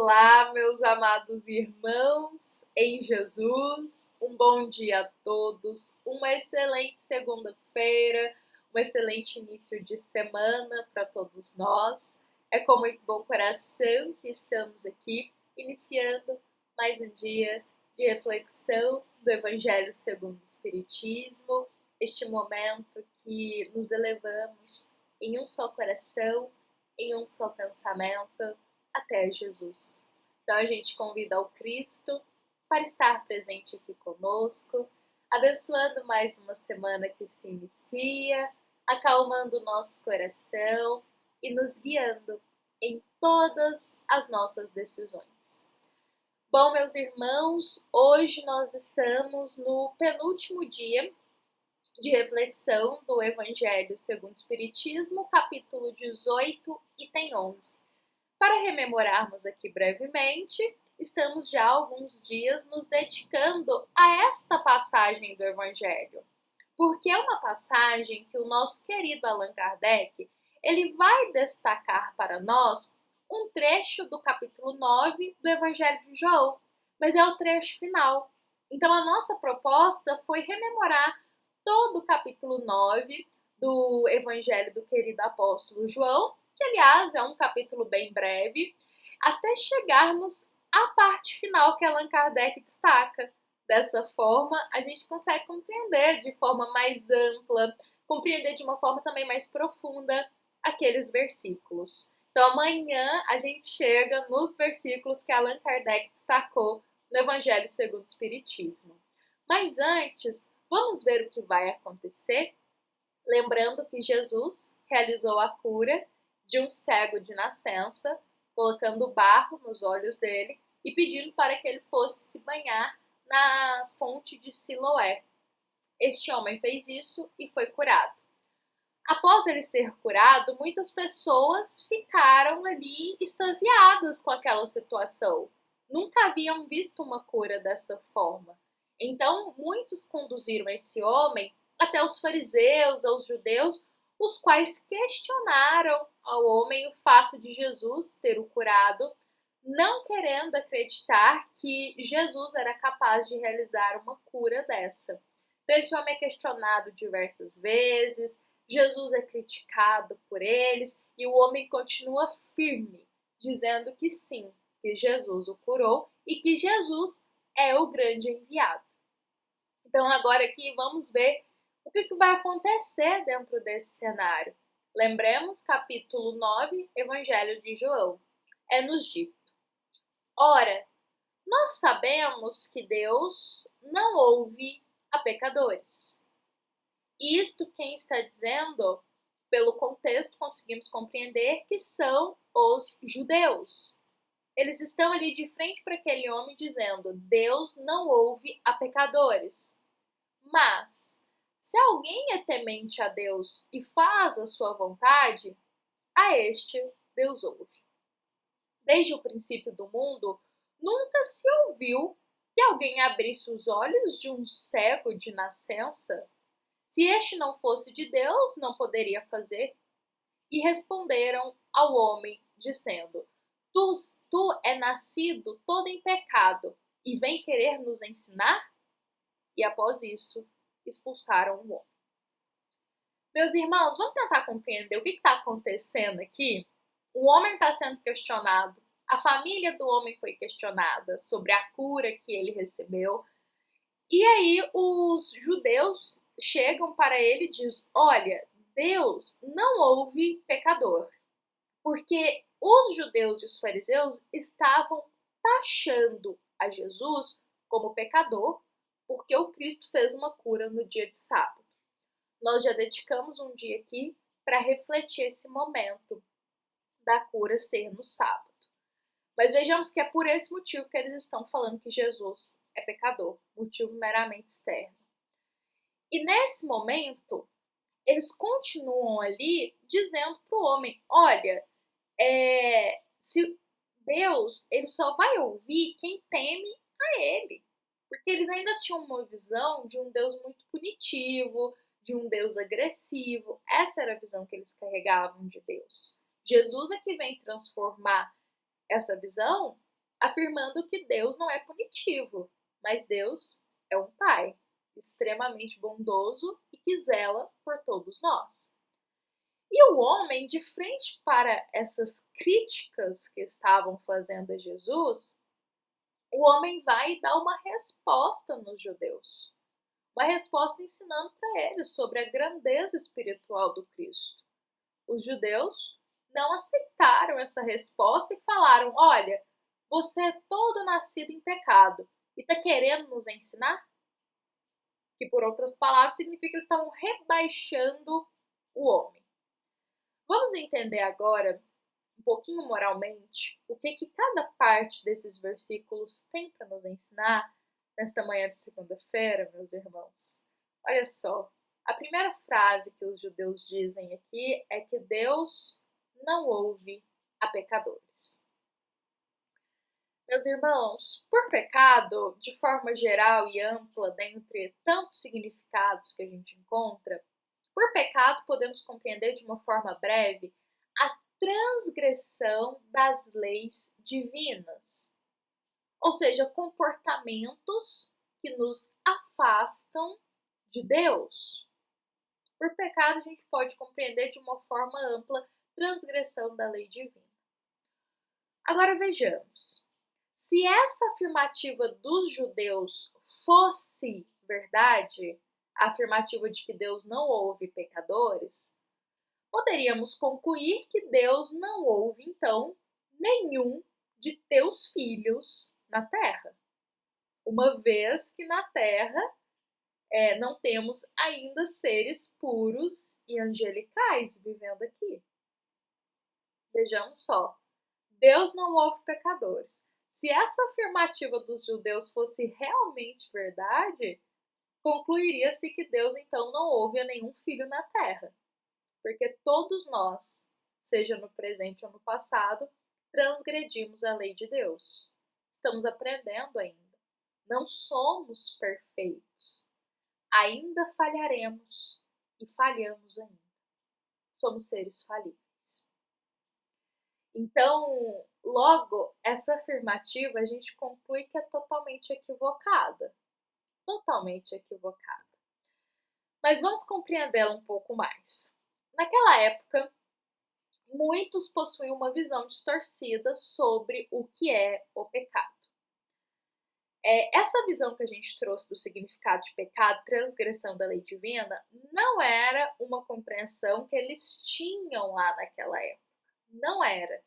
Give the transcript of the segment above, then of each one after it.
Olá, meus amados irmãos em Jesus, um bom dia a todos, uma excelente segunda-feira, um excelente início de semana para todos nós. É com muito bom coração que estamos aqui, iniciando mais um dia de reflexão do Evangelho segundo o Espiritismo, este momento que nos elevamos em um só coração, em um só pensamento, até Jesus. Então a gente convida ao Cristo para estar presente aqui conosco, abençoando mais uma semana que se inicia, acalmando o nosso coração e nos guiando em todas as nossas decisões. Bom, meus irmãos, hoje nós estamos no penúltimo dia de reflexão do Evangelho segundo o Espiritismo, capítulo 18, item 11. Para rememorarmos aqui brevemente, estamos já há alguns dias nos dedicando a esta passagem do Evangelho, porque é uma passagem que o nosso querido Allan Kardec ele vai destacar para nós um trecho do capítulo 9 do Evangelho de João, mas é o trecho final. Então a nossa proposta foi rememorar todo o capítulo 9 do Evangelho do querido apóstolo João, que aliás é um capítulo bem breve, até chegarmos à parte final que Allan Kardec destaca. Dessa forma, a gente consegue compreender de forma mais ampla, compreender de uma forma também mais profunda aqueles versículos. Então amanhã a gente chega nos versículos que Allan Kardec destacou no Evangelho segundo o Espiritismo. Mas antes, vamos ver o que vai acontecer? Lembrando que Jesus realizou a cura de um cego de nascença, colocando barro nos olhos dele e pedindo para que ele fosse se banhar na fonte de Siloé. Este homem fez isso e foi curado. Após ele ser curado, muitas pessoas ficaram ali extasiadas com aquela situação. Nunca haviam visto uma cura dessa forma. Então, muitos conduziram esse homem até os fariseus, aos judeus, os quais questionaram ao homem o fato de Jesus ter o curado, não querendo acreditar que Jesus era capaz de realizar uma cura dessa. Então, esse homem é questionado diversas vezes, Jesus é criticado por eles e o homem continua firme, dizendo que sim, que Jesus o curou e que Jesus é o grande enviado. Então, agora aqui vamos ver o que vai acontecer dentro desse cenário. Lembremos, capítulo 9, Evangelho de João. É-nos dito: ora, nós sabemos que Deus não ouve a pecadores. E isto quem está dizendo, pelo contexto, conseguimos compreender que são os judeus. Eles estão ali de frente para aquele homem dizendo: Deus não ouve a pecadores. Mas, se alguém é temente a Deus e faz a sua vontade, a este Deus ouve. Desde o princípio do mundo, nunca se ouviu que alguém abrisse os olhos de um cego de nascença. Se este não fosse de Deus, não poderia fazer. E responderam ao homem, dizendo: Tu é nascido todo em pecado, e vem querer nos ensinar? E após isso, expulsaram o homem. Meus irmãos, vamos tentar compreender o que está acontecendo aqui? O homem está sendo questionado, a família do homem foi questionada sobre a cura que ele recebeu. E aí os judeus chegam para ele e dizem: olha, Deus não ouve pecador. Porque os judeus e os fariseus estavam taxando a Jesus como pecador, porque o Cristo fez uma cura no dia de sábado. Nós já dedicamos um dia aqui para refletir esse momento da cura ser no sábado. Mas vejamos que é por esse motivo que eles estão falando que Jesus é pecador, motivo meramente externo. E nesse momento, eles continuam ali dizendo para o homem: olha, se Deus ele só vai ouvir quem teme a ele. Porque eles ainda tinham uma visão de um Deus muito punitivo, de um Deus agressivo. Essa era a visão que eles carregavam de Deus. Jesus é que vem transformar essa visão afirmando que Deus não é punitivo, mas Deus é um pai extremamente bondoso e que zela por todos nós. E o homem, de frente para essas críticas que estavam fazendo a Jesus, o homem vai dar uma resposta nos judeus. Uma resposta ensinando para eles sobre a grandeza espiritual do Cristo. Os judeus não aceitaram essa resposta e falaram: olha, você é todo nascido em pecado e está querendo nos ensinar? Que, por outras palavras, significa que eles estavam rebaixando o homem. Vamos entender agora, um pouquinho moralmente, o que cada parte desses versículos tem para nos ensinar nesta manhã de segunda-feira, meus irmãos. Olha só, a primeira frase que os judeus dizem aqui é que Deus não ouve a pecadores. Meus irmãos, por pecado, de forma geral e ampla, dentre tantos significados que a gente encontra, por pecado podemos compreender de uma forma breve a transgressão das leis divinas, ou seja, comportamentos que nos afastam de Deus. Por pecado, a gente pode compreender de uma forma ampla transgressão da lei divina. Agora vejamos. Se essa afirmativa dos judeus fosse verdade, a afirmativa de que Deus não ouve pecadores, poderíamos concluir que Deus não ouve, então, nenhum de teus filhos na terra. Uma vez que na terra não temos ainda seres puros e angelicais vivendo aqui. Vejamos só. Deus não ouve pecadores. Se essa afirmativa dos judeus fosse realmente verdade, concluiria-se que Deus então não ouve a nenhum filho na terra. Porque todos nós, seja no presente ou no passado, transgredimos a lei de Deus. Estamos aprendendo ainda. Não somos perfeitos. Ainda falharemos e falhamos ainda. Somos seres falíveis. Então, logo, essa afirmativa a gente conclui que é totalmente equivocada. Totalmente equivocada. Mas vamos compreendê-la um pouco mais. Naquela época, muitos possuíam uma visão distorcida sobre o que é o pecado. Essa visão que a gente trouxe do significado de pecado, transgressão da lei divina, não era uma compreensão que eles tinham lá naquela época. Não era.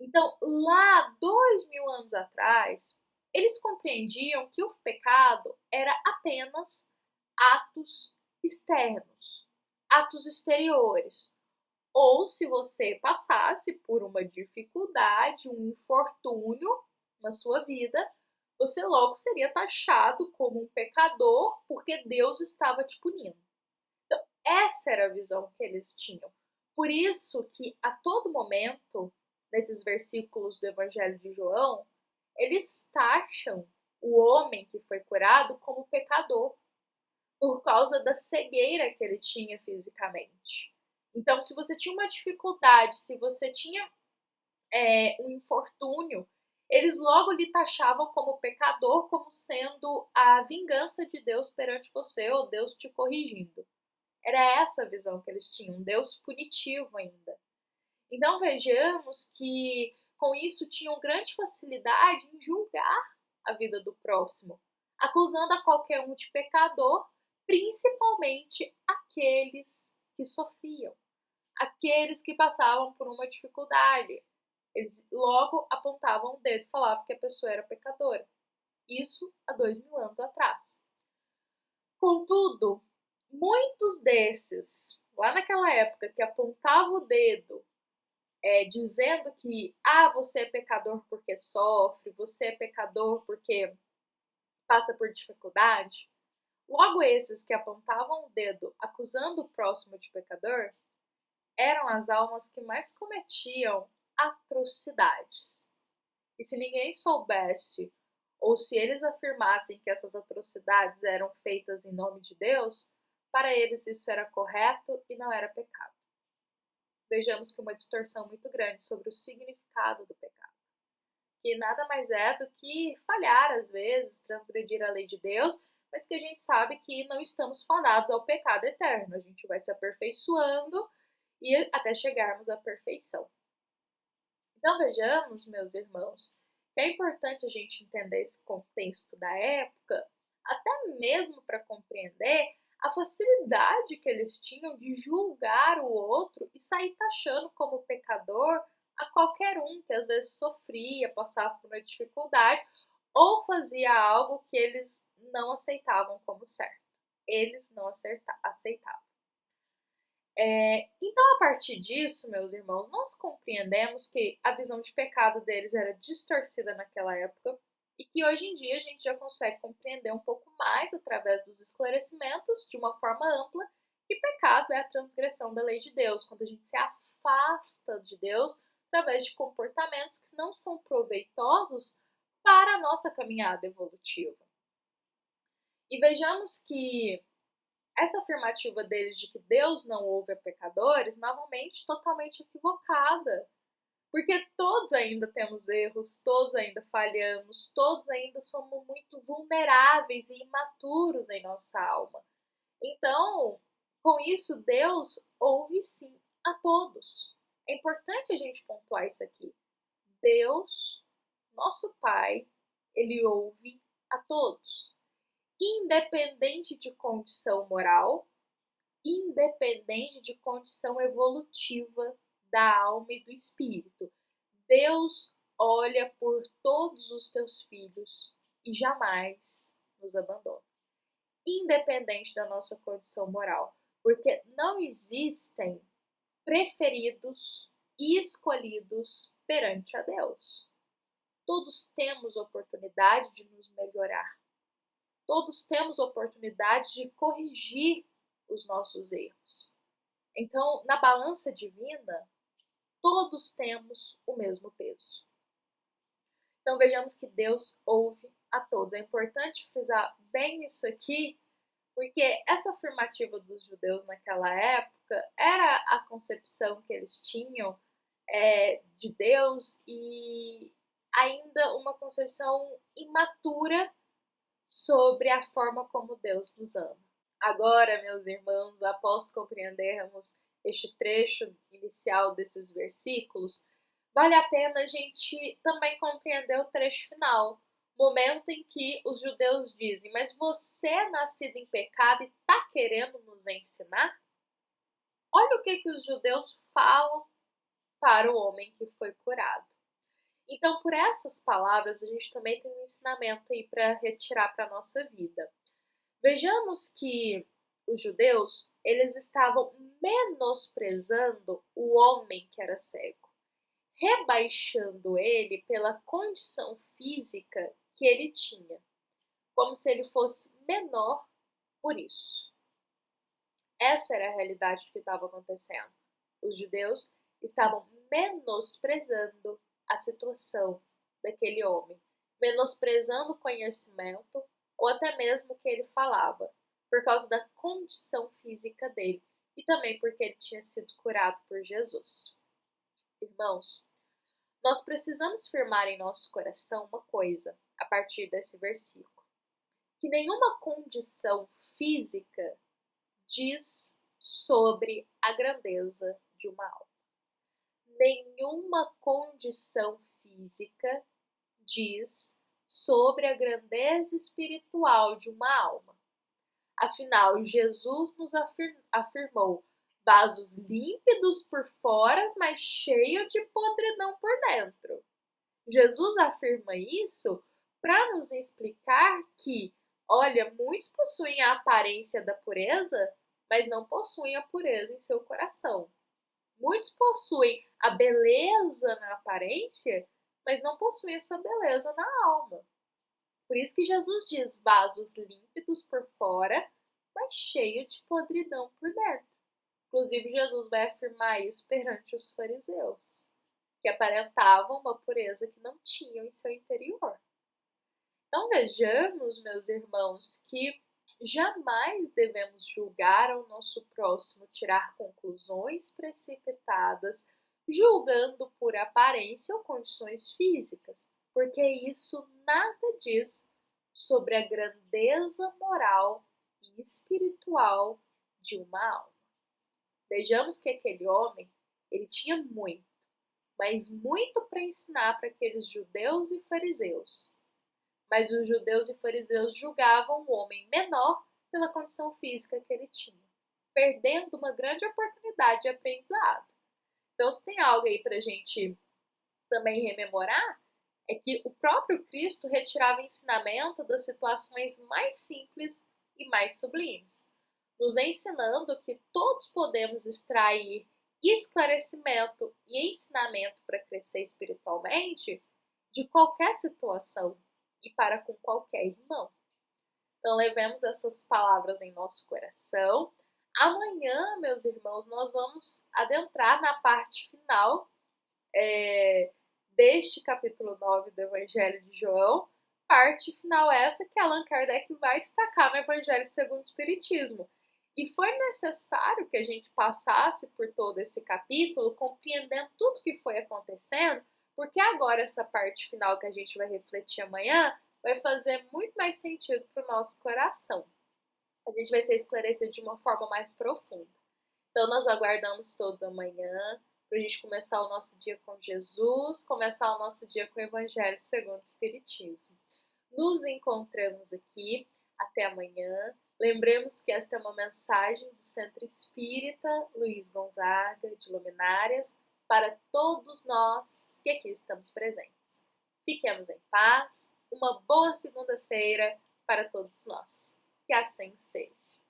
Então, lá 2000 anos atrás, eles compreendiam que o pecado era apenas atos externos, atos exteriores. Ou se você passasse por uma dificuldade, um infortúnio na sua vida, você logo seria taxado como um pecador porque Deus estava te punindo. Então, essa era a visão que eles tinham. Por isso que a todo momento, nesses versículos do Evangelho de João, eles taxam o homem que foi curado como pecador, por causa da cegueira que ele tinha fisicamente. Então, se você tinha uma dificuldade, se você tinha um infortúnio, eles logo lhe taxavam como pecador, como sendo a vingança de Deus perante você, ou Deus te corrigindo. Era essa a visão que eles tinham, um Deus punitivo ainda. Então vejamos que com isso tinham grande facilidade em julgar a vida do próximo, acusando a qualquer um de pecador, principalmente aqueles que sofriam, aqueles que passavam por uma dificuldade. Eles logo apontavam o dedo e falavam que a pessoa era pecadora. Isso há 2000 anos atrás. Contudo, muitos desses, lá naquela época, que apontavam o dedo, dizendo que você é pecador porque sofre, você é pecador porque passa por dificuldade, logo esses que apontavam o dedo acusando o próximo de pecador eram as almas que mais cometiam atrocidades. E se ninguém soubesse, ou se eles afirmassem que essas atrocidades eram feitas em nome de Deus, para eles isso era correto e não era pecado. Vejamos que uma distorção muito grande sobre o significado do pecado. que nada mais é do que falhar às vezes, transgredir a lei de Deus, mas que a gente sabe que não estamos fadados ao pecado eterno. A gente vai se aperfeiçoando e até chegarmos à perfeição. Então vejamos, meus irmãos, que é importante a gente entender esse contexto da época, até mesmo para compreender a facilidade que eles tinham de julgar o outro e sair taxando como pecador a qualquer um que às vezes sofria, passava por uma dificuldade ou fazia algo que eles não aceitavam como certo. Eles não aceitavam. Então, a partir disso, meus irmãos, nós compreendemos que a visão de pecado deles era distorcida naquela época e que hoje em dia a gente já consegue compreender um pouco mais através dos esclarecimentos, de uma forma ampla, que pecado é a transgressão da lei de Deus, quando a gente se afasta de Deus através de comportamentos que não são proveitosos para a nossa caminhada evolutiva. E vejamos que essa afirmativa deles de que Deus não ouve a pecadores, novamente, totalmente equivocada. Porque todos ainda temos erros, todos ainda falhamos, todos ainda somos muito vulneráveis e imaturos em nossa alma. Então, com isso, Deus ouve sim a todos. É importante a gente pontuar isso aqui. Deus, nosso Pai, Ele ouve a todos. Independente de condição moral, independente de condição evolutiva da alma e do espírito. Deus olha por todos os teus filhos e jamais nos abandona. Independente da nossa condição moral, porque não existem preferidos e escolhidos perante a Deus. Todos temos oportunidade de nos melhorar. Todos temos oportunidade de corrigir os nossos erros. Então, na balança divina, todos temos o mesmo peso. Então, vejamos que Deus ouve a todos. É importante frisar bem isso aqui, porque essa afirmativa dos judeus naquela época era a concepção que eles tinham de Deus e ainda uma concepção imatura sobre a forma como Deus nos ama. Agora, meus irmãos, após compreendermos este trecho inicial desses versículos, vale a pena a gente também compreender o trecho final, momento em que os judeus dizem: mas você é nascido em pecado e está querendo nos ensinar? Olha o que os judeus falam para o homem que foi curado. Então, por essas palavras, a gente também tem um ensinamento aí para retirar para a nossa vida. Vejamos que os judeus, eles estavam menosprezando o homem que era cego, rebaixando ele pela condição física que ele tinha, como se ele fosse menor por isso. Essa era a realidade do que estava acontecendo. Os judeus estavam menosprezando a situação daquele homem, menosprezando o conhecimento ou até mesmo o que ele falava, por causa da condição física dele e também porque ele tinha sido curado por Jesus. Irmãos, nós precisamos firmar em nosso coração uma coisa a partir desse versículo, que nenhuma condição física diz sobre a grandeza de uma alma. Nenhuma condição física diz sobre a grandeza espiritual de uma alma. Afinal, Jesus nos afirmou vasos límpidos por fora, mas cheios de podridão por dentro. Jesus afirma isso para nos explicar que, olha, muitos possuem a aparência da pureza, mas não possuem a pureza em seu coração. Muitos possuem a beleza na aparência, mas não possuem essa beleza na alma. Por isso que Jesus diz vasos límpidos por fora, mas cheios de podridão por dentro. Inclusive, Jesus vai afirmar isso perante os fariseus, que aparentavam uma pureza que não tinham em seu interior. Então vejamos, meus irmãos, que jamais devemos julgar ao nosso próximo, tirar conclusões precipitadas, julgando por aparência ou condições físicas, porque isso nada diz sobre a grandeza moral e espiritual de uma alma. Vejamos que aquele homem, ele tinha muito, mas muito para ensinar para aqueles judeus e fariseus. Mas os judeus e fariseus julgavam o homem menor pela condição física que ele tinha, perdendo uma grande oportunidade de aprendizado. Então, se tem algo aí para a gente também rememorar, é que o próprio Cristo retirava ensinamento das situações mais simples e mais sublimes, nos ensinando que todos podemos extrair esclarecimento e ensinamento para crescer espiritualmente de qualquer situação e para com qualquer irmão. Então, levemos essas palavras em nosso coração. Amanhã, meus irmãos, nós vamos adentrar na parte final deste capítulo 9 do Evangelho de João, parte final essa que Allan Kardec vai destacar no Evangelho segundo o Espiritismo. E foi necessário que a gente passasse por todo esse capítulo, compreendendo tudo que foi acontecendo, porque agora essa parte final que a gente vai refletir amanhã vai fazer muito mais sentido para o nosso coração. A gente vai ser esclarecido de uma forma mais profunda. Então, nós aguardamos todos amanhã para a gente começar o nosso dia com Jesus, começar o nosso dia com o Evangelho segundo o Espiritismo. Nos encontramos aqui. Até amanhã. Lembremos que esta é uma mensagem do Centro Espírita Luiz Gonzaga, de Luminárias, para todos nós que aqui estamos presentes. Fiquemos em paz. Uma boa segunda-feira para todos nós. Que assim seja.